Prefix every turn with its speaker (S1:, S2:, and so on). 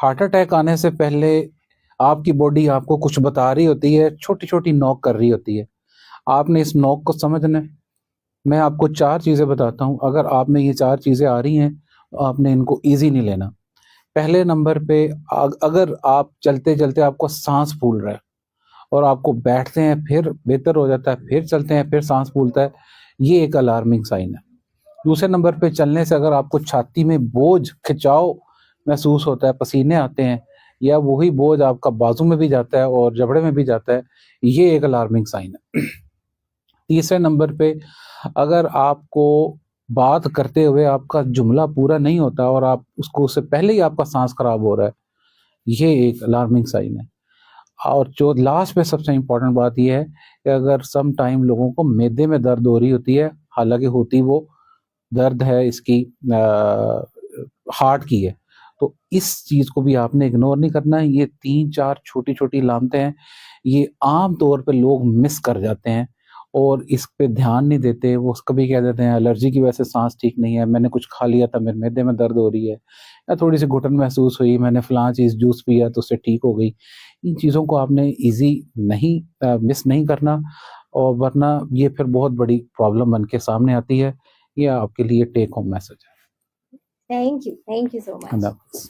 S1: Heart attack आने से पहले आपकी बॉडी आपको कुछ बता रही होती है, छोटी छोटी नॉक कर रही होती है। आपने इस नॉक को समझना है। मैं आपको 4 चीज़ें बताता हूँ, अगर आप में ये 4 चीज़ें आ रही हैं, तो आपने इनको ईज़ी नहीं लेना। पहले नंबर पे अगर आप चलते-चलते आपको साँस फूल रहा है और आपको बैठते हैं फिर बेहतर हो जाता है, फिर चलते हैं फिर साँस फूलता है, ये एक अलार्मिंग साइन है। दूसरे नंबर पे चलने से अगर आपको छाती में बोझ, खिंचाव महसूस होता है, पसीने आते हैं या वही बोझ आपका बाजू में भी जाता है और जबड़े में भी जाता है, ये एक अलार्मिंग साइन है। तीसरे नंबर पे अगर आपको बात करते हुए आपका जुमला पूरा नहीं होता और आप उससे पहले ही आपका साँस खराब हो रहा है, ये एक अलार्मिंग साइन है। और जो लास्ट में सबसे इम्पोर्टेंट बात ये है कि अगर सम टाइम लोगों को मैदे में दर्द हो रही होती है, हालाँकि होती वो दर्द है इसकी हार्ट की है, तो इस चीज़ को भी आपने इग्नोर नहीं करना है। ये 3-4 छोटी-छोटी अलामतें हैं, ये आम तौर पे लोग मिस कर जाते हैं और इस पे ध्यान नहीं देते। वो कभी कह देते हैं एलर्जी की वजह से साँस ठीक नहीं है, मैंने कुछ खा लिया था मेरे मैदे में दर्द हो रही है या थोड़ी-सी घुटन महसूस हुई, मैंने फलाँ चीज़ जूस पिया तो उससे ठीक हो गई। इन चीज़ों को आपने मिस नहीं करना और वरना ये फिर बहुत बड़ी प्रॉब्लम बन के सामने आती है। ये आपके लिए टेक होम मैसेज है।
S2: Thank you so much.
S1: अल्लाह हाफ़िज़।